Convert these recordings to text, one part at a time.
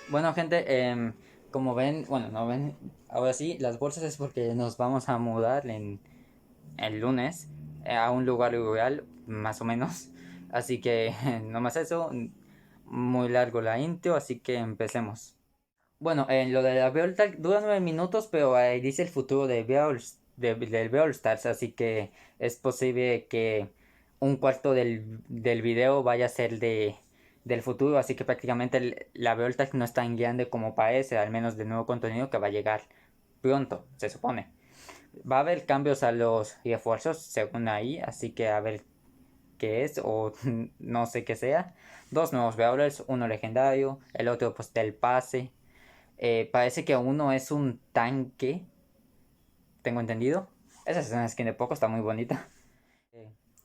Bueno, gente, como ven, bueno, no ven, ahora sí, las bolsas es porque nos vamos a mudar en el lunes a un lugar rural, más o menos. Así que, no más eso, muy largo la intro, así que empecemos. Bueno, lo de la Brawl Tag dura 9 minutos, pero ahí dice el futuro de del Brawl Stars, así que es posible que un cuarto del video vaya a ser del futuro, así que prácticamente la Brawl Tag no es tan grande como parece, al menos de nuevo contenido que va a llegar pronto, se supone. Va a haber cambios a los refuerzos, según ahí, así que a ver qué es, o no sé qué sea. Dos nuevos brawlers, uno legendario, el otro pues del pase. Parece que uno es un tanque, tengo entendido. Esa es una skin de poco, está muy bonita.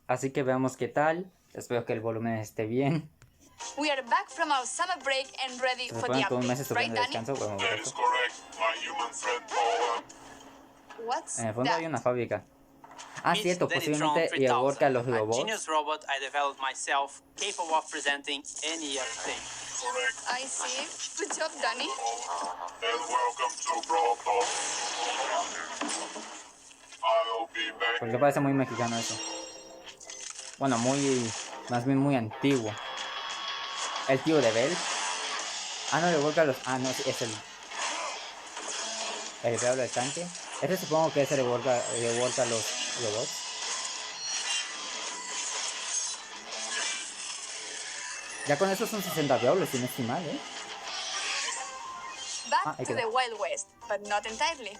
Así que veamos qué tal. Espero que el volumen esté bien. We are back from our summer break and ready Se for supone the que un mes update, right, estupendo de Danny? descanso. Bueno, That is correct, my human friend Paula. What's en el fondo hay that? una fábrica. Ah, Meet cierto, Danny posiblemente Tron reworka 3000, los a robots. genius robot I developed myself, capable of presenting any update. Correct. I see. Good job, Danny. And welcome to Brawl Talk. I'll be back. Porque parece muy mexicano eso. Bueno, más bien muy antiguo. El tío de Bell. Ah, no, reworka los... Ah, no, sí, es el peor del tanque. Este supongo que es el reworka los robots. Ya con eso son 60 brawlers, si no estoy mal, Back ahí to quedó. the Wild West, but not entirely.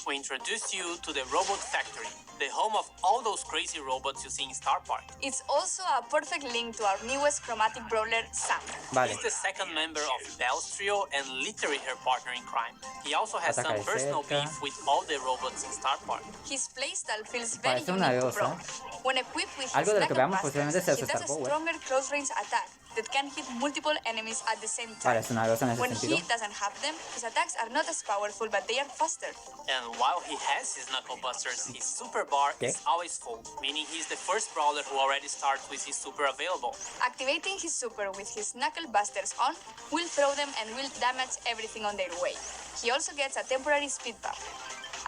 We introduce you to the Robot Factory, the home of all those crazy robots you see in Star Park. It's also a perfect link to our newest chromatic brawler, Sam. Vale. He's the second member of Belle's trio and literally her partner in crime. He also has Ataca some de personal cerca. beef with all the robots in Star Park. His playstyle feels very Parece una unique to diosa. Brawl. When equipped with Algo his de lo que veamos knuckle posiblemente busters, sea su he does Star a Power. stronger close range attack that can hit multiple enemies at the same time. Vale, es una diosa en ese When sentido. he doesn't have them, his attacks are not as powerful, but they are faster. And while he has his knuckle busters, his super bar ¿Qué? is always full, meaning he's the first brawler who already starts with his super available. Activating his super with his knuckle busters on will throw them and will damage everything on their way. He also gets a temporary speed buff.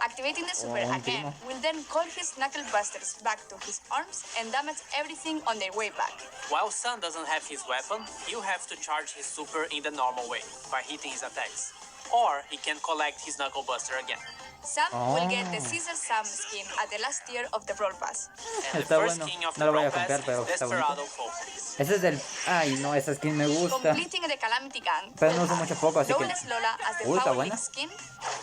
Activating the super un again timo. will then call his knuckle busters back to his arms and damage everything on their way back. While Sun doesn't have his weapon, he'll have to charge his super in the normal way, by hitting his attacks. Or he can collect his knuckle buster again. Sam will get the Oh. Caesar Sam skin at the last tier of the Brawl Pass. And Está the first bueno. king of No the lo voy a Brawl comprar, Pass pero is está Desperado bonito. Focus. Ese es del... Ay, no, esa skin me gusta. Completing the Calamity Gang. Pero no will uso have mucho poco, así que... Lawless Lola as the Está Power buena. League skin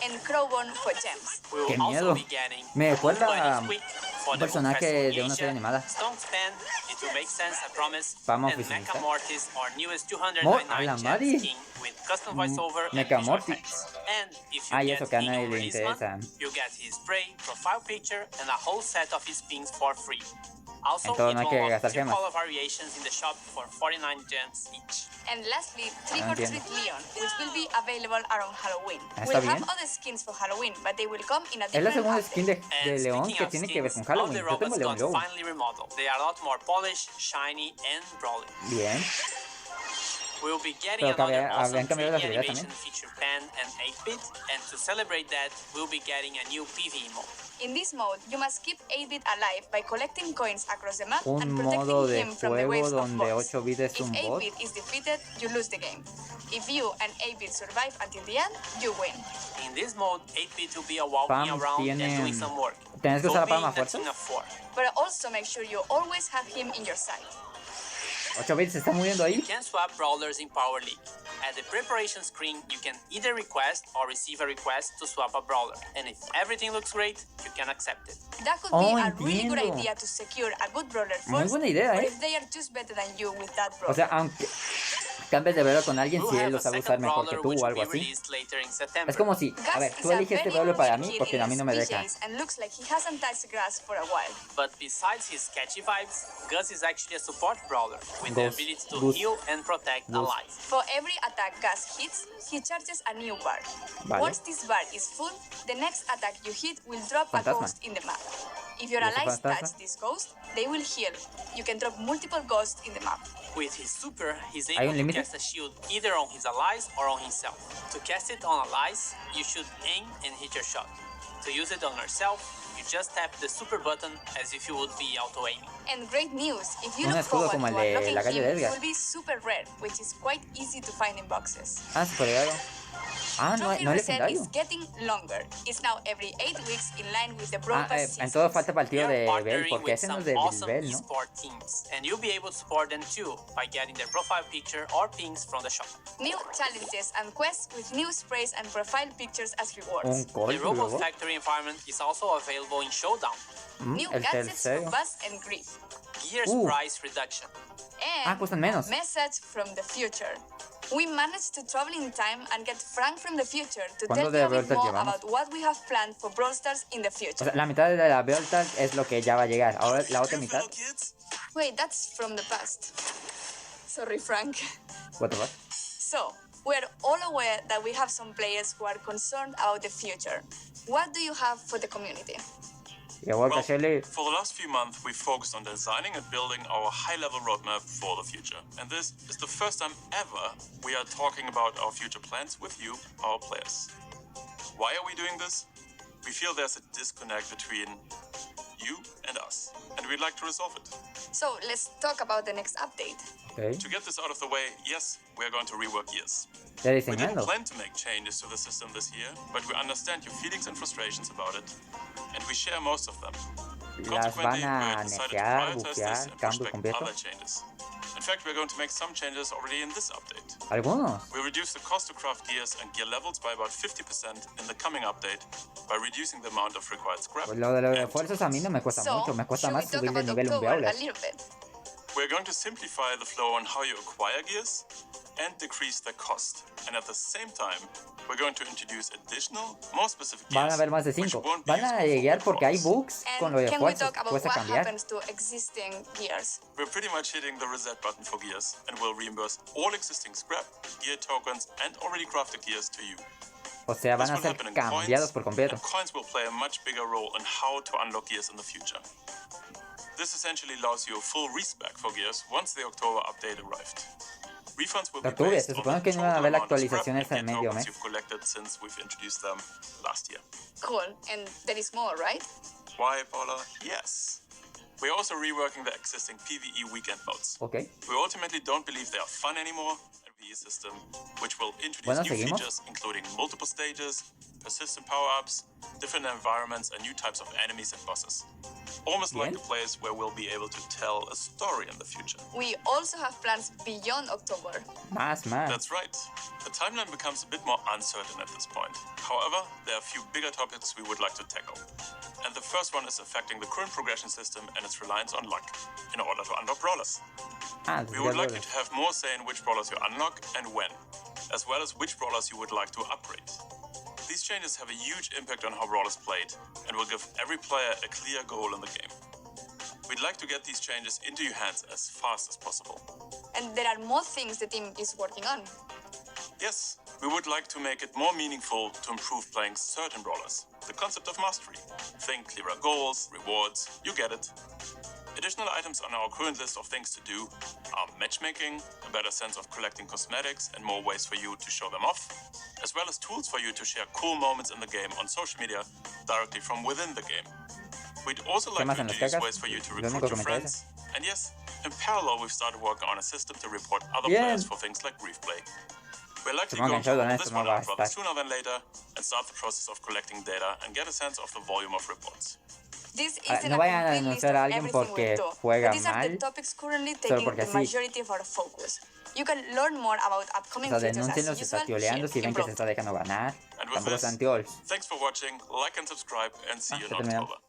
and Crowbone for gems. We will Qué also miedo. be getting Me recuerda Bunny a Squeak un for the personaje Book de una serie Festival animada. Stone Span, It Will Make Sense, I Promise, Vamos a and oficializar. Mecha Mortis, our newest a la 299 madre. gem skin with custom voiceover and Mecha visual Mortis. effects. And if you Ah, y get eso que a in nadie on le this one, interesa. you get his spray, profile picture, and a whole set of his pins for free. Also, Entonces it no hay will que unlock gastar 2 gemas. color variations in the shop for 49 gems each. And lastly, Trick No or Treat entiendo. Leon, which will be available around Halloween. Ah, We'll está have bien. other skins for Halloween, but they will come in a Es la different segunda outfit. skin de And León speaking que of tiene que ver con skins, all Halloween. the Yo tengo robots León got Lobo. finally remodeled. They are a lot more polished, shiny, and brawling. Bien. We will be getting Pero another habrían awesome cambiado las 3D habilidades animation feature pen and 8-bit, and to celebrate that, we'll be getting a new PvE mode. In this mode, you must keep 8-bit alive by collecting coins across the map Un and modo protecting de him from the juego waves of donde bots. 8 bits es If un bot. 8-bit is defeated, you lose the game. If you and 8-bit survive until the end, you win. In this mode, 8-bit will be a walking Pam around and tiene- doing some work. ¿Tienes que usar la You'll be palma in a fuerza? team of 4. But also make sure you always have him in your sight. 8 bits se está muriendo ahí. You can swap brawlers in Power League. At the preparation screen, you can either request or receive a request to swap a brawler. And if everything looks great, you can accept it. That could Oh, be a really good entiendo. idea to secure a good brawler Muy first, buena idea, or ¿eh? if they are just better than you with that brawler. O sea, aunque cambies de verlo con alguien, We'll si él have lo a sabe second usar mejor que brawler tú which o will algo be así. released later in September. Es como si, a Gus ver, is tú a eliges este very brawler para unique mí kid porque in a mí no me deja. species and looks like he hasn't touched grass for a while. But besides his catchy vibes, Gus is actually a support brawler with the Gus, ability to Gus, heal and protect Gus. allies. For every attack Gus hits, he charges a new bar. Vale. Once this bar is full, the next attack you hit will drop a Fantasma. ghost in the map. If your ¿Y ese allies fantasma? touch this ghost, they will heal. You can drop multiple ghosts in the map. With his super, he's ¿Hay able un to límite? cast a shield either on his allies or on himself. To cast it on allies, you should aim and hit your shot. To use it on yourself, you just tap the super button as if you would be auto-aiming. And great news, if you Un look escudo forward como to el de unlocking la calle de him, it Edgar. will be super rare, which is quite easy to find in boxes. Ah, super raro. Ah, no, Trophy no es reset legendario. is getting longer. It's now every 8 weeks in line with the Brawl Ah, Pass en todo seasons. falta para el We tío are de Bell, partnering porque with ese no some es de awesome Bell, ¿no? esport teams, and you'll be able to support them too by getting their profile picture or pings from the shop. New challenges and quests with new sprays and profile pictures as rewards. Un The código, robot luego. factory environment is also available in Showdown. New El gadgets for tercero. Buzz and Grief. Gears price reduction. And cuestan menos. message from the future. We managed to travel in time and get Frank from the future to ¿Cuánto tell de you a bit Brawlstars more llevamos? about what we have planned for Brawl Stars in the O future. sea, la mitad de la Beltas es lo que ya va a llegar. Ahora la otra mitad. Wait, that's from the past. Sorry, Frank. What the fuck? So, we're all aware that we have some players who are concerned about the future. What do you have for the community? Y igual Well, que Shelly. for the last few months, we've focused on designing and building our high-level roadmap for the future. And this is the first time ever we are talking about our future plans with you, our players. Why are we doing this? We feel there's a disconnect between you and us, and we'd like to resolve it. So, let's talk about the next update. Ok. To get this out of the way, yes, we are going to rework gears. Ya We didn't diseñando. plan to make changes to the system this year, but we understand your feelings and frustrations about it, and we share most of them. Las van Consequently, a we decided to nerfear, prioritize this buquear, and push cambio back completo. other changes. In fact, we're going to make some changes already in this update. Algunos. We'll reduce the cost to craft gears and gear levels by about 50% in the coming update by reducing the amount of required scrap. Pues lo de los and refuerzos a mí no me cuesta So, mucho. Me cuesta should we más talk subir de about nivel un October brawler. a little bit? We're going to simplify the flow on how you acquire gears and decrease their cost. And at the same time, we're going to introduce additional, more specific Van a gears, haber más de which 5. won't be Van a useful for llegar porque hay brawlers. bugs con los And can we refuerzos. talk about Puedes what cambiar. happens to existing gears? We're pretty much hitting the reset button for gears and will reimburse all existing scrap, gear tokens, and already crafted gears to you. O sea, van This a will ser happen in cambiados coins, por completo. and coins will play a much bigger role in how to unlock gears in the future. This essentially allows you a full respec for gears once the October update arrived. Refunds will be Octubre, based se on supone the que no iba a total haber amount of scrap actualizaciones and al gear medio tokens mes. you've collected since we've introduced them last year. Cool. And there is more, right? Why, Paula? Yes. We're also reworking the existing PvE weekend modes. Ok. We ultimately don't believe they are fun anymore. A system which will introduce Bueno, new seguimos. features including multiple stages, persistent power-ups, different environments, and new types of enemies and bosses. Almost like Bien. a place where we'll be able to tell a story in the future. We also have plans beyond October. Más, más. That's right. The timeline becomes a bit more uncertain at this point. However, there are a few bigger topics we would like to tackle. And the first one is affecting the current progression system and its reliance on luck in order to unlock brawlers. Ah, We would like you to have more say in which brawlers you unlock and when, as well as which brawlers you would like to upgrade. These changes have a huge impact on how brawlers played and will give every player a clear goal in the game. We'd like to get these changes into your hands as fast as possible. And there are more things the team is working on. Yes, we would like to make it more meaningful to improve playing certain brawlers. The concept of mastery. Think clearer goals, rewards, you get it. Additional items on our current list of things to do are matchmaking, a better sense of collecting cosmetics and more ways for you to show them off, as well as tools for you to share cool moments in the game on social media directly from within the game. We'd also like más to en las introduce cajas? ways for you to Lo único recruit que your me friends. And yes, in parallel we've started working on a system to report other Bien. players for things like grief play. We're likely Supongo que going en to Showdown roll esto this no one va a out rather estar. sooner than later and start the process of collecting data and get a sense of the volume of reports. This Ah, isn't no a vayan a complete list denunciar of a alguien everything porque we'll do, juega but these are the mal, topics currently solo taking porque the sí. majority of our focus. You can learn more about O upcoming sea, features denúncienlo as si está usual tioleando, si here in ven que se Brawl. está dejando ganar. And with Tampoco this, sean tiols. thanks for watching, like and subscribe, and see you ya in terminamos. October.